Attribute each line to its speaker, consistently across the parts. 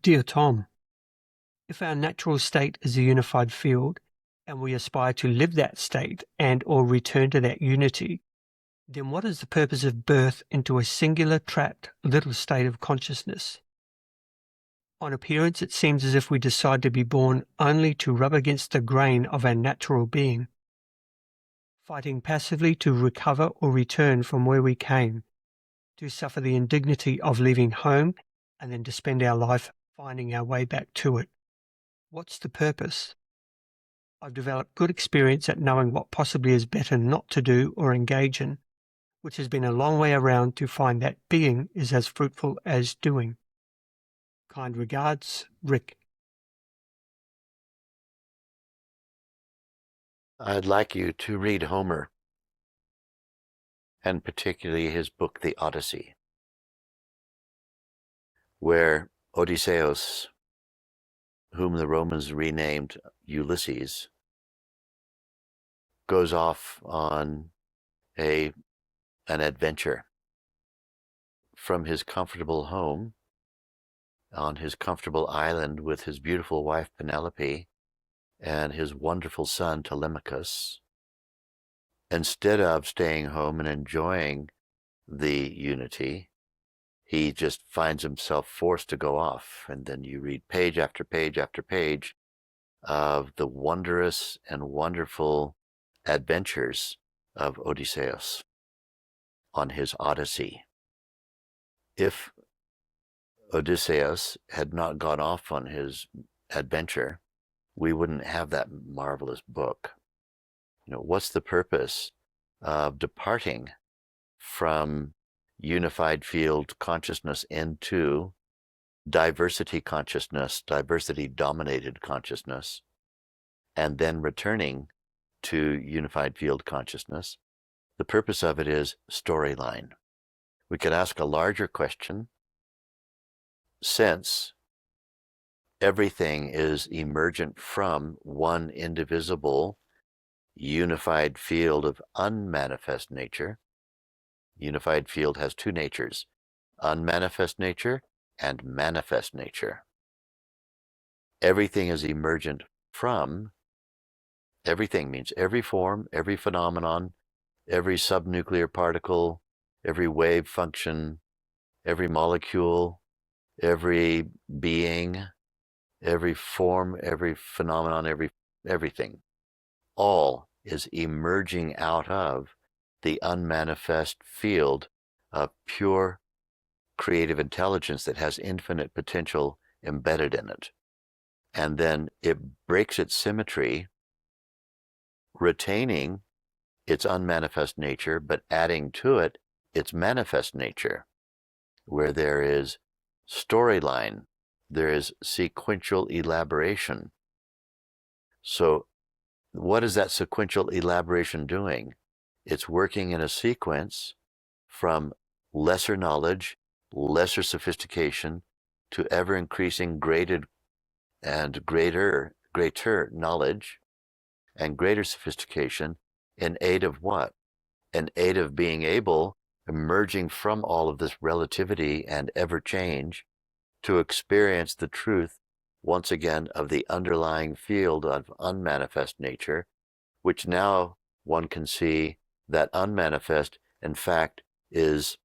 Speaker 1: Dear Tom, if our natural state is a unified field, and we aspire to live that state and or return to that unity, then what is the purpose of birth into a singular trapped little state of consciousness? On appearance, it seems as if we decide to be born only to rub against the grain of our natural being, fighting passively to recover or return from where we came, to suffer the indignity of leaving home and then to spend our life finding our way back to it. What's the purpose? I've developed good experience at knowing what possibly is better not to do or engage in, which has been a long way around to find that being is as fruitful as doing. Kind regards, Rick.
Speaker 2: I'd like you to read Homer, and particularly his book, The Odyssey, where Odysseus, whom the Romans renamed Ulysses, goes off on an adventure from his comfortable home on his comfortable island with his beautiful wife Penelope and his wonderful son Telemachus. Instead of staying home and enjoying the unity, he just finds himself forced to go off. And then you read page after page after page of the wondrous and wonderful adventures of Odysseus on his Odyssey. If Odysseus had not gone off on his adventure, we wouldn't have that marvelous book. What's the purpose of departing from unified field consciousness into diversity consciousness, diversity dominated consciousness, and then returning to unified field consciousness? The purpose of it is storyline. We could ask a larger question. Since everything is emergent from one indivisible, unified field of unmanifest nature, unified field has two natures, unmanifest nature and manifest nature. Everything is emergent from, everything means every form, every phenomenon, every subnuclear particle, every wave function, every molecule, every being, every form, every phenomenon, everything, all is emerging out of the unmanifest field of pure creative intelligence that has infinite potential embedded in it. And then it breaks its symmetry, retaining its unmanifest nature, but adding to it its manifest nature, where there is storyline, there is sequential elaboration. So what is that sequential elaboration doing? It's working in a sequence from lesser knowledge, lesser sophistication, to ever-increasing greater knowledge and greater sophistication in aid of what? In aid of being able, emerging from all of this relativity and ever-change, to experience the truth once again of the underlying field of unmanifest nature, which now one can see that unmanifest, in fact, is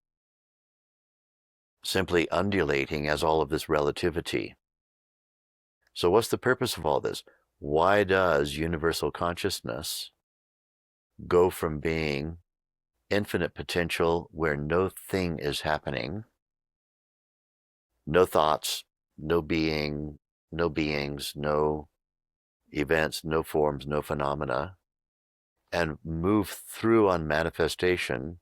Speaker 2: simply undulating as all of this relativity. So what's the purpose of all this? Why does universal consciousness go from being infinite potential where no thing is happening, no thoughts, no being, no beings, no events, no forms, no phenomena, and move through manifestation,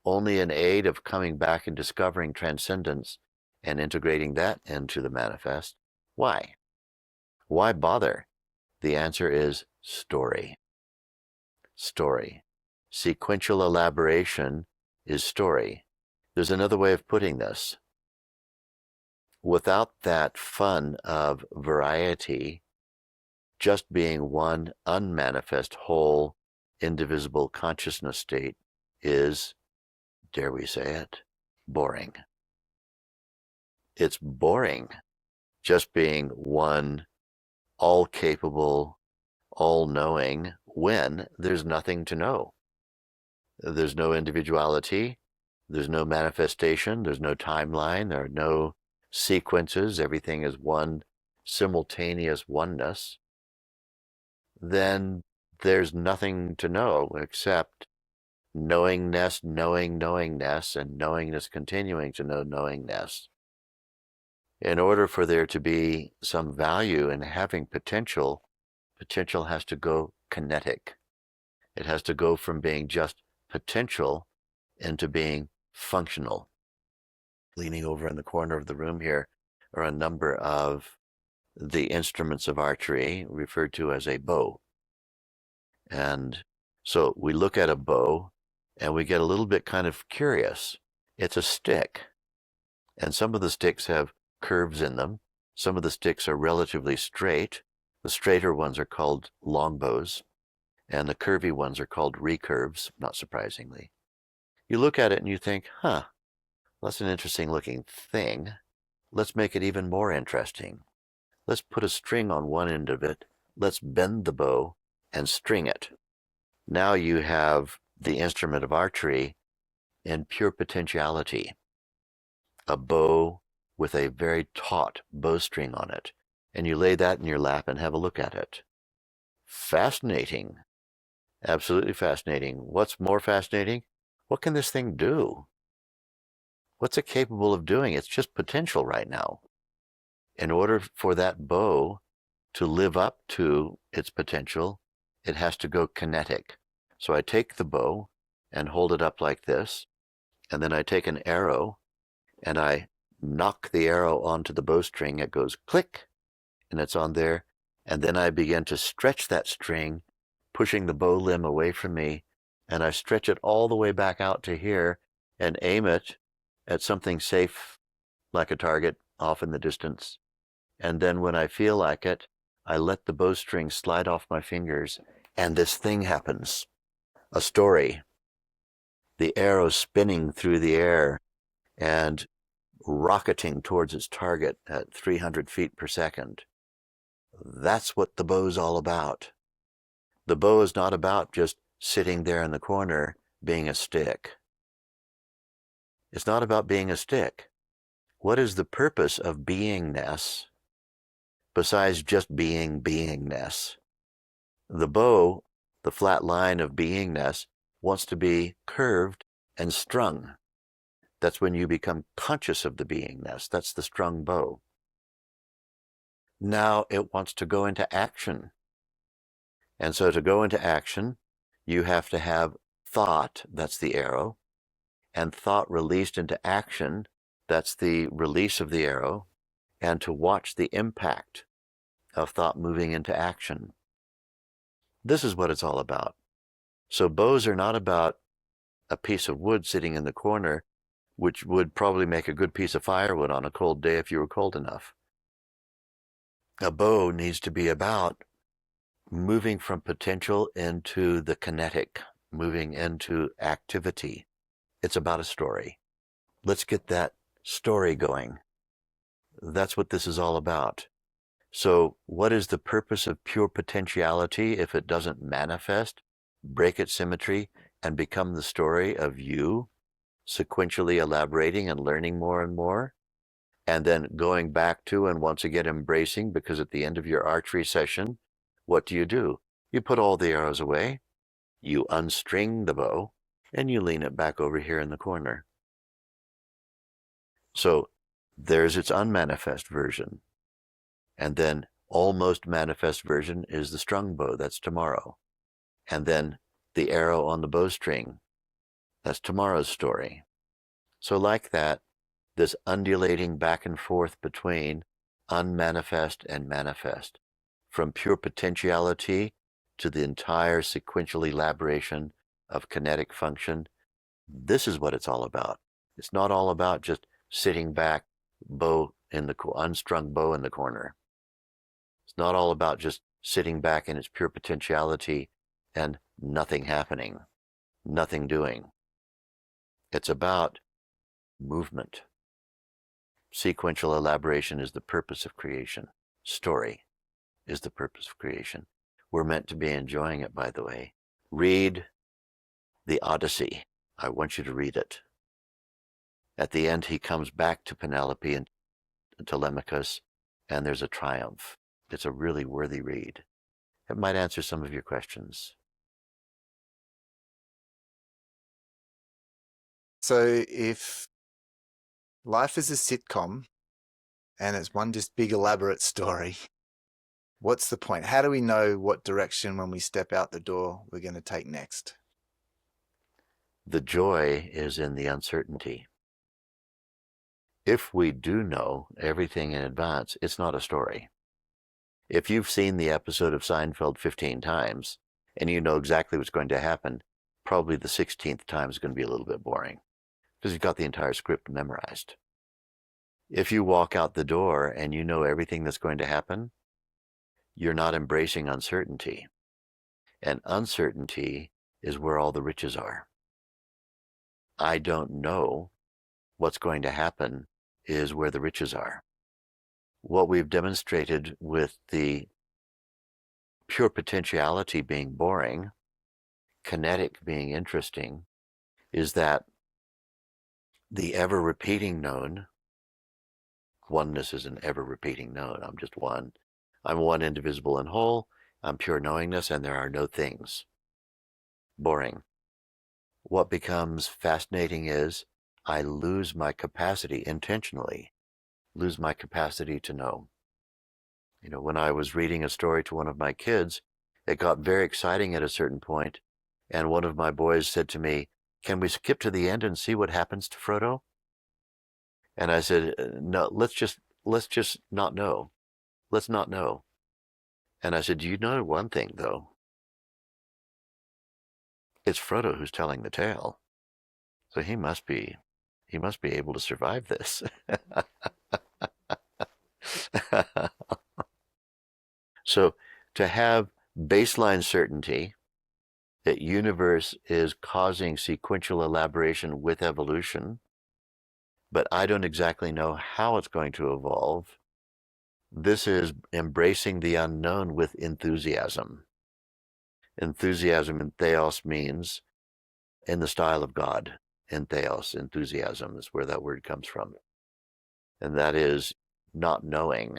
Speaker 2: only in aid of coming back and discovering transcendence and integrating that into the manifest? Why? Why bother? The answer is story. Story. Sequential elaboration is story. There's another way of putting this. Without that fun of variety, just being one unmanifest, whole, indivisible consciousness state is, dare we say it, boring. it's boring just being one all-capable, all-knowing when there's nothing to know. There's no individuality, there's no manifestation, there's no timeline, there are no sequences, everything is one simultaneous oneness. Then there's nothing to know except knowingness, knowingness, and knowingness continuing to know knowingness. In order for there to be some value in having potential, potential has to go kinetic. It has to go from being just potential into being functional. Leaning over in the corner of the room here are a number of the instruments of archery referred to as a bow. And so we look at a bow and we get a little bit kind of curious. It's a stick, and some of the sticks have curves in them. Some of the sticks are relatively straight. The straighter ones are called longbows, and the curvy ones are called recurves, not surprisingly. You look at it and you think, that's an interesting looking thing. Let's make it even more interesting. Let's put a string on one end of it. Let's bend the bow and string it. Now you have the instrument of archery in pure potentiality. A bow with a very taut bowstring on it. And you lay that in your lap and have a look at it. Fascinating. Absolutely fascinating. What's more fascinating? What can this thing do? What's it capable of doing? It's just potential right now. In order for that bow to live up to its potential, it has to go kinetic. So I take the bow and hold it up like this, and then I take an arrow and I knock the arrow onto the bowstring. It goes click, and it's on there. And then I begin to stretch that string, pushing the bow limb away from me, and I stretch it all the way back out to here and aim it at something safe, like a target off in the distance. And then when I feel like it, I let the bowstring slide off my fingers, and this thing happens. A story. The arrow spinning through the air and rocketing towards its target at 300 feet per second. That's what the bow's all about. The bow is not about just sitting there in the corner being a stick. It's not about being a stick. What is the purpose of beingness besides just being beingness? The bow, the flat line of beingness, wants to be curved and strung. That's when you become conscious of the beingness. That's the strung bow. Now it wants to go into action. And so to go into action, you have to have thought, that's the arrow, and thought released into action, that's the release of the arrow, and to watch the impact of thought moving into action. This is what it's all about. So bows are not about a piece of wood sitting in the corner, which would probably make a good piece of firewood on a cold day if you were cold enough. A bow needs to be about moving from potential into the kinetic, moving into activity. It's about a story. Let's get that story going. That's what this is all about. So what is the purpose of pure potentiality if it doesn't manifest, break its symmetry, and become the story of you, sequentially elaborating and learning more and more, and then going back to and once again embracing, because at the end of your archery session, what do? You put all the arrows away, you unstring the bow, and you lean it back over here in the corner. So there's its unmanifest version. And then almost manifest version is the strung bow, that's tomorrow. And then the arrow on the bowstring, that's tomorrow's story. So like that, this undulating back and forth between unmanifest and manifest, from pure potentiality to the entire sequential elaboration of kinetic function. This is what it's all about. It's not all about just sitting back, bow in the unstrung bow in the corner. It's not all about just sitting back in its pure potentiality and nothing happening, nothing doing. It's about movement. Sequential elaboration is the purpose of creation. Story is the purpose of creation. We're meant to be enjoying it, by the way. Read the Odyssey. I want you to read it. At the end, he comes back to Penelope and Telemachus, and there's a triumph. It's a really worthy read. It might answer some of your questions.
Speaker 3: So if life is a sitcom and it's one just big elaborate story, what's the point? How do we know what direction when we step out the door we're going to take next?
Speaker 2: The joy is in the uncertainty. If we do know everything in advance, it's not a story. If you've seen the episode of Seinfeld 15 times and you know exactly what's going to happen, probably the 16th time is going to be a little bit boring because you've got the entire script memorized. If you walk out the door and you know everything that's going to happen, you're not embracing uncertainty. And uncertainty is where all the riches are. I don't know what's going to happen is where the riches are. What we've demonstrated with the pure potentiality being boring, kinetic being interesting, is that the ever-repeating known, oneness is an ever-repeating known. I'm just one. I'm one, indivisible and whole. I'm pure knowingness, and there are no things. Boring. What becomes fascinating is I lose my capacity intentionally, lose my capacity to know. You know, when I was reading a story to one of my kids, it got very exciting at a certain point, and one of my boys said to me, "Can we skip to the end and see what happens to Frodo?" And I said, "No, let's just not know. Let's not know." And I said, "Do you know one thing, though? It's Frodo who's telling the tale. So he must be able to survive this." So to have baseline certainty that universe is causing sequential elaboration with evolution, but I don't exactly know how it's going to evolve. This is embracing the unknown with enthusiasm. Enthusiasm in theos means in the style of God. Entheos, enthusiasm is where that word comes from. And that is not knowing,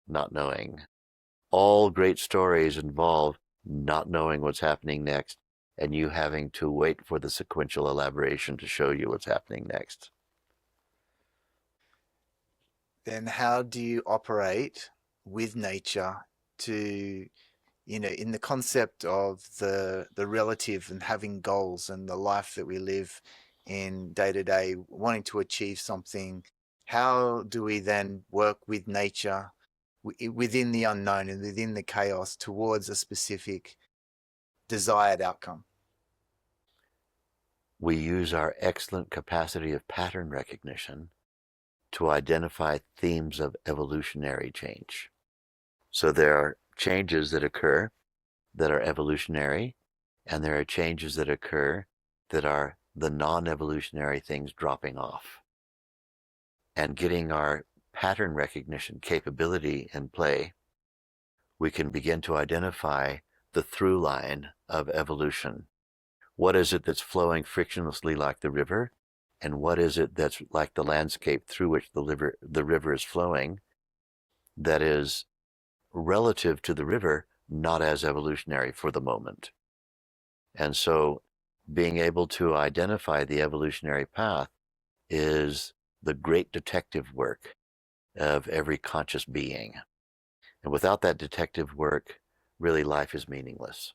Speaker 2: not knowing. All great stories involve not knowing what's happening next and you having to wait for the sequential elaboration to show you what's happening next.
Speaker 3: Then how do you operate with nature to, in the concept of the relative and having goals and the life that we live in day to day, wanting to achieve something? How do we then work with nature within the unknown and within the chaos towards a specific desired outcome?
Speaker 2: We use our excellent capacity of pattern recognition to identify themes of evolutionary change. So there are changes that occur that are evolutionary, and there are changes that occur that are the non-evolutionary things dropping off. And getting our pattern recognition capability in play, we can begin to identify the through line of evolution. What is it that's flowing frictionlessly like the river? And what is it that's like the landscape through which the river is flowing that is relative to the river, not as evolutionary for the moment? And so being able to identify the evolutionary path is the great detective work of every conscious being. And without that detective work, really life is meaningless.